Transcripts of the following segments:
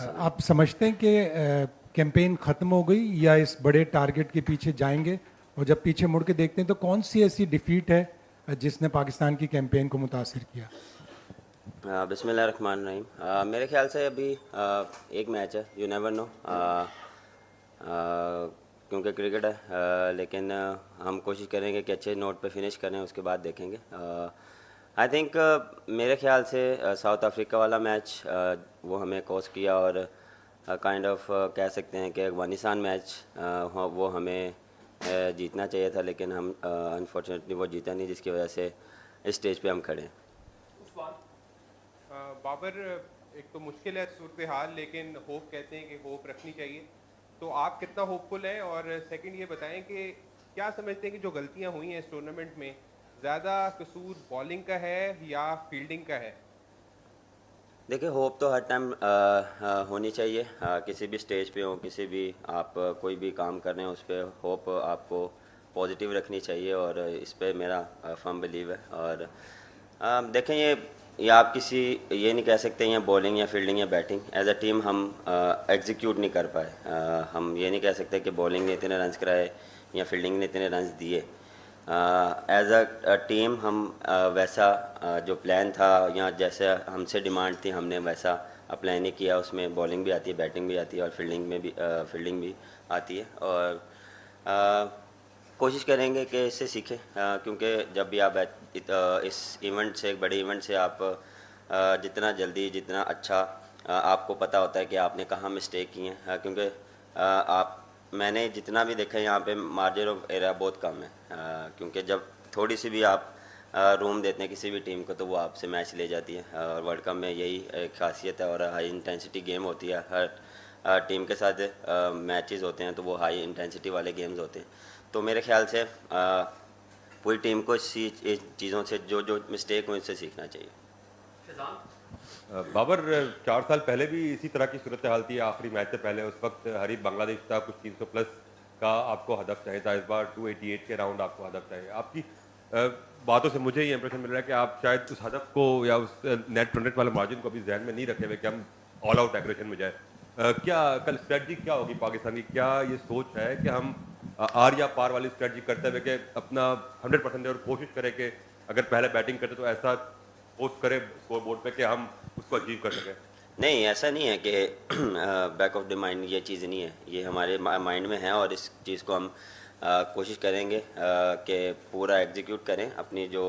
आप समझते हैं कि कैंपेन ख़त्म हो गई या इस बड़े टारगेट के पीछे जाएंगे? और जब पीछे मुड़ के देखते हैं तो कौन सी ऐसी डिफीट है जिसने पाकिस्तान की कैंपेन को मुतासिर किया? बिस्मिल्लाहिर्रहमानिर्रहीम। मेरे ख्याल से अभी एक मैच है, यू नेवर नो, क्योंकि क्रिकेट है। लेकिन हम कोशिश करेंगे कि अच्छे नोट पे फिनिश करें, उसके बाद देखेंगे। आई थिंक मेरे ख्याल से साउथ अफ्रीका वाला मैच वो हमें कॉस्ट किया, और काइंड ऑफ कह सकते हैं कि अफगानिस्तान मैच वो हमें जीतना चाहिए था, लेकिन हम अनफॉर्चुनेटली वो जीता नहीं, जिसकी वजह से इस स्टेज पे हम खड़े हैं। बाबर, एक तो मुश्किल है सूरत हाल, लेकिन होप कहते हैं कि होप रखनी चाहिए। तो आप कितना होपफुल हैं? और सेकंड ये बताएं कि क्या समझते हैं कि जो गलतियां हुई हैं इस टूर्नामेंट में, ज़्यादा कसूर बॉलिंग का है या फील्डिंग का है? देखिए, होप तो हर टाइम होनी चाहिए। किसी भी स्टेज पे हो, किसी भी आप कोई भी काम कर रहे हो, उस पर होप आपको पॉजिटिव रखनी चाहिए, और इस पे मेरा फर्म बिलीव है। और देखें, ये आप किसी ये नहीं कह सकते ये बॉलिंग या फील्डिंग या बैटिंग, एज अ टीम हम एग्जीक्यूट नहीं कर पाए। हम ये नहीं कह सकते कि बॉलिंग ने इतने रन्स कराए या फील्डिंग ने इतने रन्स दिए। एज अ टीम हम वैसा जो प्लान था या जैसे हमसे डिमांड थी, हमने वैसा प्लान ही किया। उसमें बॉलिंग भी आती है, बैटिंग भी आती है, और फील्डिंग भी आती है। और कोशिश करेंगे कि इससे सीखें, क्योंकि जब भी आप इस इवेंट से, एक बड़े इवेंट से आप जितना जल्दी, जितना अच्छा आपको पता होता है कि आपने कहाँ मिस्टेक की है। क्योंकि आप मैंने जितना भी देखा है, यहाँ पे मार्जिन ऑफ एरर बहुत कम है। क्योंकि जब थोड़ी सी भी आप रूम देते हैं किसी भी टीम को, तो वो आपसे मैच ले जाती है। और वर्ल्ड कप में यही एक खासियत है, और हाई इंटेंसिटी गेम होती है। हर टीम के साथ मैचेस होते हैं, तो वो हाई इंटेंसिटी वाले गेम्स होते हैं। तो मेरे ख्याल से पूरी टीम को इस चीज़ों से, जो जो मिस्टेक हुई, उससे सीखना चाहिए। बाबर, 4 साल पहले भी इसी तरह की सूरत हाल थी। आखिरी मैच से पहले उस वक्त हरीफ बांग्लादेश था, कुछ 300 प्लस का आपको हदफ चाहिए था। इस बार 288 के राउंड आपको हदफ चाहिए। आपकी बातों से मुझे ये इंप्रेशन मिल रहा है कि आप शायद उस हदफ को या उस नेट रन रेट वाले मार्जिन को अभी जहन में नहीं रखे हुए कि हम ऑल आउट एग्रेशन में जाए। क्या कल स्ट्रेटजी क्या होगी पाकिस्तान की? क्या ये सोच है कि हम आर या पार वाली स्ट्रेटजी करते हुए कि अपना 100% और कोशिश करें कि अगर पहले बैटिंग करते तो ऐसा पोस्ट करें स्कोर बोर्ड पे कि हम उसको अचीव कर सकें? नहीं, ऐसा नहीं है कि बैक ऑफ द माइंड ये चीज़ नहीं है, ये हमारे माइंड में है, और इस चीज़ को हम कोशिश करेंगे कि पूरा एग्जीक्यूट करें। अपनी जो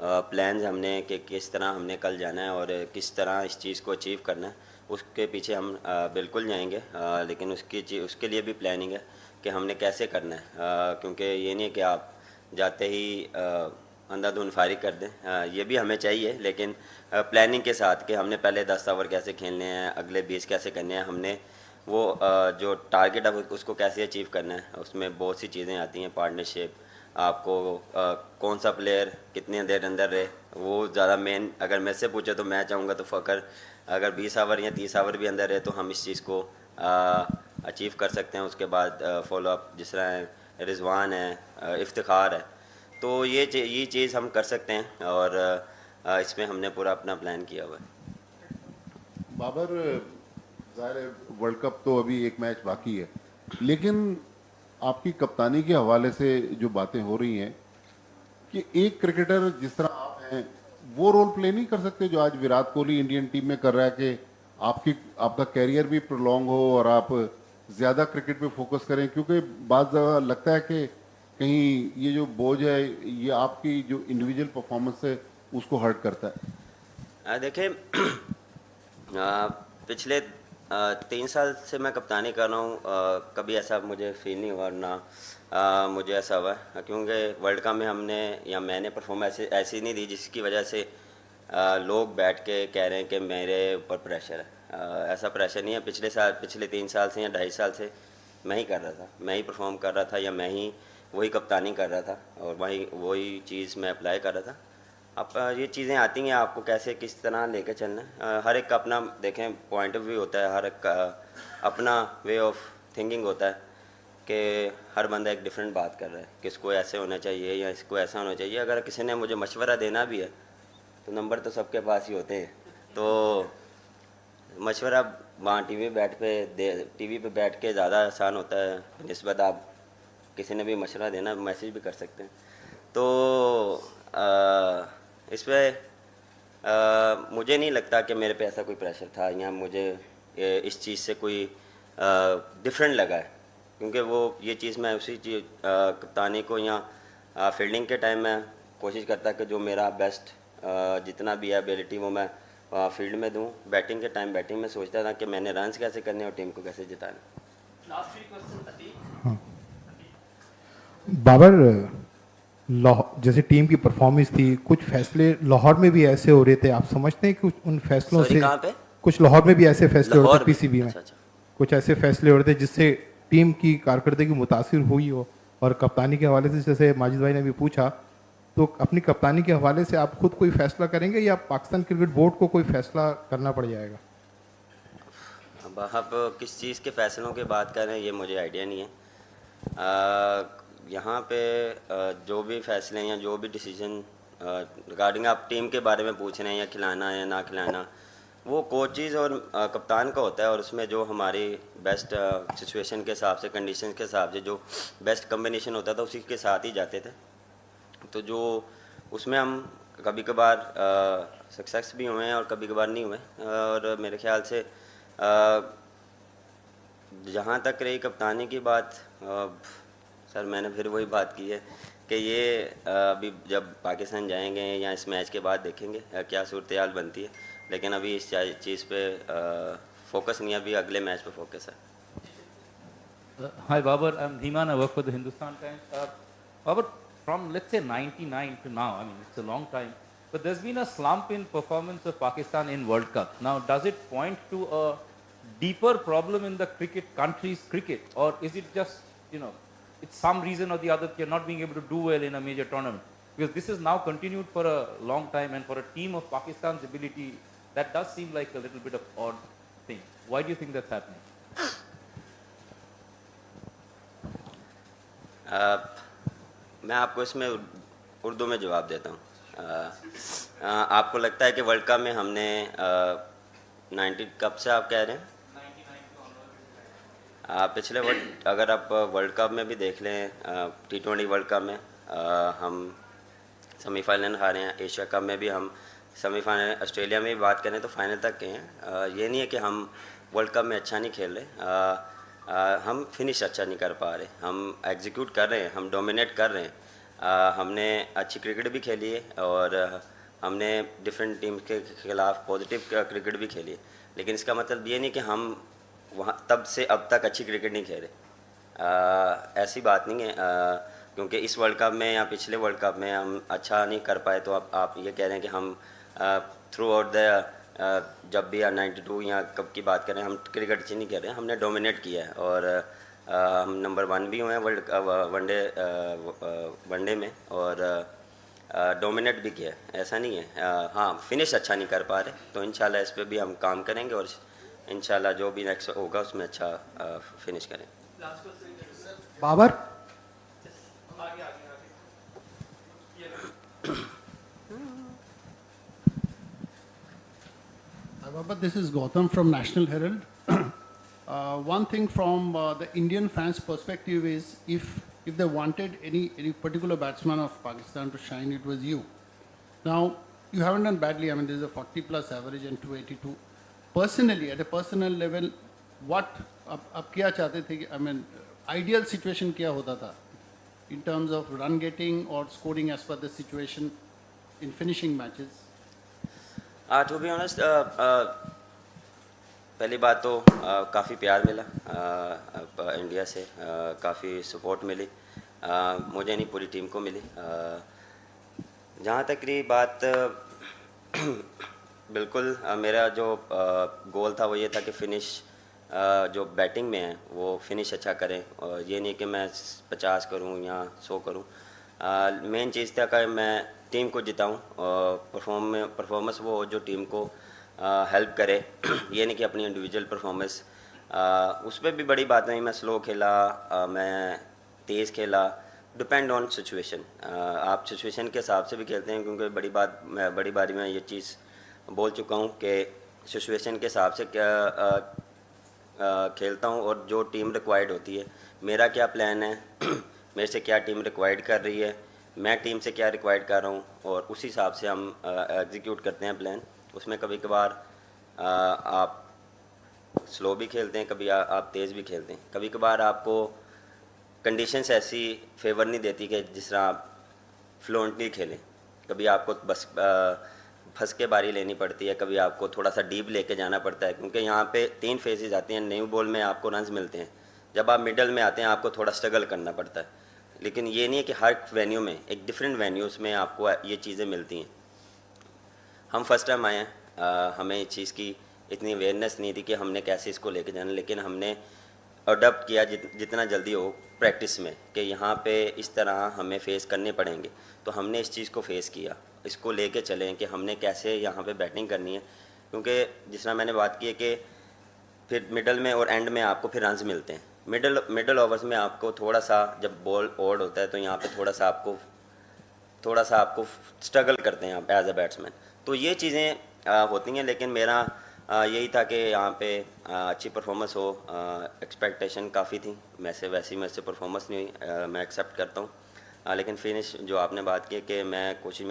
प्लान्स हमने कि किस तरह हमने कल जाना है और किस तरह इस चीज़ को अचीव करना है, उसके पीछे हम बिल्कुल जाएंगे। लेकिन उसके लिए भी प्लानिंग है कि हमने कैसे करना है। क्योंकि ये नहीं है कि आप जाते ही अंधाधुंध फायरिंग कर दें, ये भी हमें चाहिए, लेकिन प्लानिंग के साथ कि हमने पहले 10 ओवर कैसे खेलने हैं, अगले 20 कैसे करने हैं, हमने वो जो टारगेट है उसको कैसे अचीव करना है। उसमें बहुत सी चीज़ें आती हैं, पार्टनरशिप, आपको कौन सा प्लेयर कितने देर अंदर रहे, वो ज़्यादा मेन। अगर मैं से पूछे तो मैं चाहूँगा तो फ़कर अगर 20 ओवर या 30 ओवर भी अंदर रहे, तो हम इस चीज़ को अचीव कर सकते हैं। उसके बाद फॉलो अप जिस तरह है, रिजवान है, इफ्तिखार है, तो ये चीज़ हम कर सकते हैं, और इसमें हमने पूरा अपना प्लान किया हुआ है। बाबर, ज़ाहिर है वर्ल्ड कप तो अभी एक मैच बाकी है, लेकिन आपकी कप्तानी के हवाले से जो बातें हो रही हैं कि एक क्रिकेटर जिस तरह आप हैं वो रोल प्ले नहीं कर सकते जो आज विराट कोहली इंडियन टीम में कर रहा है, कि आपका कैरियर भी प्रोलॉन्ग हो और आप ज़्यादा क्रिकेट पे फोकस करें, क्योंकि बाद लगता है कि कहीं ये जो बोझ है ये आपकी जो इंडिविजुअल परफॉर्मेंस है उसको हर्ट करता है। देखिए, पिछले 3 साल से मैं कप्तानी कर रहा हूँ, कभी ऐसा मुझे फील नहीं हुआ, ना मुझे ऐसा हुआ, क्योंकि वर्ल्ड कप में हमने या मैंने परफॉर्मेंस ऐसी नहीं दी जिसकी वजह से लोग बैठ के कह रहे हैं कि मेरे ऊपर प्रेशर है। ऐसा प्रेशर नहीं है। पिछले 3 साल से या 2.5 साल से मैं ही कर रहा था, मैं ही परफॉर्म कर रहा था, या मैं ही वही कप्तानी कर रहा था, और वही चीज़ मैं अप्लाई कर रहा था। अब ये चीज़ें आती हैं, आपको कैसे किस तरह लेकर चलना है। हर एक का अपना देखें पॉइंट ऑफ व्यू होता है, हर एक का अपना वे ऑफ थिंकिंग होता है, कि हर बंदा एक डिफरेंट बात कर रहा है कि इसको ऐसे होना चाहिए या इसको ऐसा होना चाहिए। अगर किसी ने मुझे मशवरा देना भी है तो नंबर तो सबके पास ही होते हैं, तो मशवरा वहाँ टीवी पे बैठ के ज़्यादा आसान होता है निस्बत आप किसी ने भी मशवरा देना मैसेज भी कर सकते हैं। तो इस पे मुझे नहीं लगता कि मेरे पे ऐसा कोई प्रेशर था या मुझे इस चीज़ से कोई डिफरेंट लगा है, क्योंकि वो ये चीज़ मैं उसी चीज़ कप्तानी को या फील्डिंग के टाइम में कोशिश करता कि जो मेरा बेस्ट जितना भी है एबिलिटी वो मैं फील्ड में दूं। बैटिंग के टाइम बैटिंग में सोचता था कि मैंने रन्स कैसे करने और टीम को कैसे जिताना। बाबर, जैसे टीम की परफॉर्मेंस थी, कुछ फैसले लाहौर में भी ऐसे हो रहे थे, आप समझते हैं कि उन फैसलों Sorry, से कहाँ पे? कुछ लाहौर में भी ऐसे फैसले हो रहे लाहौर थे में? पीसीबी में? अच्छा। कुछ ऐसे फैसले हो रहे थे जिससे टीम की कारकर्दगी मुतासिर हुई हो? और कप्तानी के हवाले से जैसे माजिद भाई ने भी पूछा, तो अपनी कप्तानी के हवाले से आप खुद कोई फैसला करेंगे या पाकिस्तान क्रिकेट बोर्ड को कोई फैसला करना पड़ जाएगा? अब आप किस चीज़ के फैसलों की बात कर रहे हैं ये मुझे आइडिया नहीं है। यहाँ पे जो भी फैसले या जो भी डिसीजन रिगार्डिंग आप टीम के बारे में पूछ रहे हैं या खिलाना या ना खिलाना, वो कोचेज़ और कप्तान का होता है, और उसमें जो हमारी बेस्ट सिचुएशन के हिसाब से, कंडीशन के हिसाब से जो बेस्ट कम्बिनेशन होता था उसी के साथ ही जाते थे। तो जो उसमें हम कभी कभार सक्सेस भी हुए हैं और कभी कभार नहीं हुए। और मेरे ख्याल से जहाँ तक रही कप्तानी की बात, सर मैंने फिर वही बात की है कि ये अभी जब पाकिस्तान जाएंगे या इस मैच के बाद देखेंगे क्या सूरत हाल बनती है, लेकिन अभी इस चीज़ पे फोकस नहीं है, अभी अगले मैच पे फोकस है। Hi Babar, I'm Dhiman, I work for the Hindustan Times. Babar, from let's say 99 to now, I mean it's a long time, but there's been a slump in performance of Pakistan in World Cup. Now does it point to a deeper problem in the country's cricket, or is it just, it's some reason or the other that you're not being able to do well in a major tournament? Because this is now continued for a long time, and for a team of Pakistan's ability, that does seem like a little bit of odd thing. Why do you think that's happening? मैं आपको इसमें उर्दू में जवाब देता हूँ। आपको लगता है कि वर्ल्ड कप में हमने 90 कब से आप कह रहे हैं? पिछले अगर आप वर्ल्ड कप में भी देख लें, T20 वर्ल्ड कप में हम सेमीफाइनल हारे हैं। एशिया कप में भी हम सेमीफाइनल, ऑस्ट्रेलिया में भी बात करें तो फाइनल तक गए हैं। ये नहीं है कि हम वर्ल्ड कप में अच्छा नहीं खेल रहे, हम फिनिश अच्छा नहीं कर पा रहे, हम एग्जीक्यूट कर रहे हैं, हम डोमिनेट कर रहे हैं। हमने अच्छी क्रिकेट भी खेली है और हमने डिफरेंट टीम के खिलाफ पॉजिटिव क्रिकेट भी खेली है, लेकिन इसका मतलब ये नहीं कि हम वहाँ तब से अब तक अच्छी क्रिकेट नहीं खेले। ऐसी बात नहीं है, क्योंकि इस वर्ल्ड कप में या पिछले वर्ल्ड कप में हम अच्छा नहीं कर पाए तो आप ये कह रहे हैं कि हम थ्रू आउट द जब भी 92 या कब की बात करें, हम क्रिकेट अच्छी नहीं कर रहे हैं, हमने डोमिनेट किया है और हम नंबर 1 भी हुए हैं वनडे में और डोमिनेट भी किया है। ऐसा नहीं है, हाँ फिनिश अच्छा नहीं कर पा रहे, तो इंशाल्लाह इस पर भी हम काम करेंगे और इंशाल्लाह जो भी नेक्स्ट होगा उसमें अच्छा फिनिश करेंगे। Babar, Baba, this is Gautam from National Herald. One thing from the Indian fans' perspective is if they wanted any particular batsman of Pakistan to shine, it was you. Now, you haven't done badly. I mean, there's a 40+ average and 282. Personally, at a personal level, what आप क्या चाहते थे? I mean, ideal situation क्या होता था in terms of run getting or scoring as per the situation in finishing matches? To be honest, पहली बात तो काफ़ी प्यार मिला इंडिया से, काफ़ी सपोर्ट मिली मुझे नहीं पूरी टीम को मिली। जहाँ तक रही बात, बिल्कुल मेरा जो गोल था वो ये था कि फिनिश जो बैटिंग में है वो फिनिश अच्छा करें, और ये नहीं कि मैं 50 करूँ या 100 करूँ। मेन चीज़ था कि मैं टीम को जिताऊं और परफॉर्मेंस वो जो टीम को हेल्प करे, ये नहीं कि अपनी इंडिविजुअल परफॉर्मेंस। उस पर भी बड़ी बात नहीं, मैं स्लो खेला, मैं तेज़ खेला, डिपेंड ऑन सिचुएशन। आप सिचुएशन के हिसाब से भी खेलते हैं, क्योंकि बड़ी बारी मैं ये चीज़ बोल चुका हूँ कि सिचुएशन के हिसाब से क्या खेलता हूँ और जो टीम रिक्वायर्ड होती है, मेरा क्या प्लान है मेरे से क्या टीम रिक्वायर्ड कर रही है, मैं टीम से क्या रिक्वायर्ड कर रहा हूँ, और उस हिसाब से हम एग्जीक्यूट करते हैं प्लान। उसमें कभी कभार आप स्लो भी खेलते हैं, कभी आप तेज़ भी खेलते हैं, कभी कभार आपको कंडीशंस ऐसी फेवर नहीं देती कि जिस तरह आप फ्लुएंटली खेलें, कभी आपको बस फंस के बारी लेनी पड़ती है, कभी आपको थोड़ा सा डीप लेके जाना पड़ता है, क्योंकि यहाँ पे 3 फेजेस आती हैं। न्यू बॉल में आपको रन्स मिलते हैं, जब आप मिडल में आते हैं आपको थोड़ा स्ट्रगल करना पड़ता है, लेकिन ये नहीं है कि हर वेन्यू में, एक डिफरेंट वेन्यूज़ में आपको ये चीज़ें मिलती हैं। हम फर्स्ट टाइम आए हैं, हमें इस चीज़ की इतनी अवेयरनेस नहीं थी कि हमने कैसे इसको लेके जाना, लेकिन हमने अडॉप्ट किया जितना जल्दी हो प्रैक्टिस में कि यहाँ पे इस तरह हमें फ़ेस करने पड़ेंगे, तो हमने इस चीज़ को फ़ेस किया, इसको लेके चलें कि हमने कैसे यहाँ पे बैटिंग करनी है, क्योंकि जिस तरह मैंने बात की है कि फिर मिडल में और एंड में आपको फिर रन्स मिलते हैं। मिडल ओवर्स में आपको थोड़ा सा जब बॉल ओड होता है तो यहाँ पे थोड़ा सा आपको स्ट्रगल करते हैं आप एज अ बैट्समैन, तो ये चीज़ें होती हैं। लेकिन मेरा यही था कि यहाँ पे अच्छी परफॉर्मेंस हो, एक्सपेक्टेशन काफ़ी थी, वैसी मेरे से परफॉर्मेंस नहीं हुई, मैं एक्सेप्ट करता हूँ, लेकिन फिनिश जो आपने बात की कि मैं कोशिश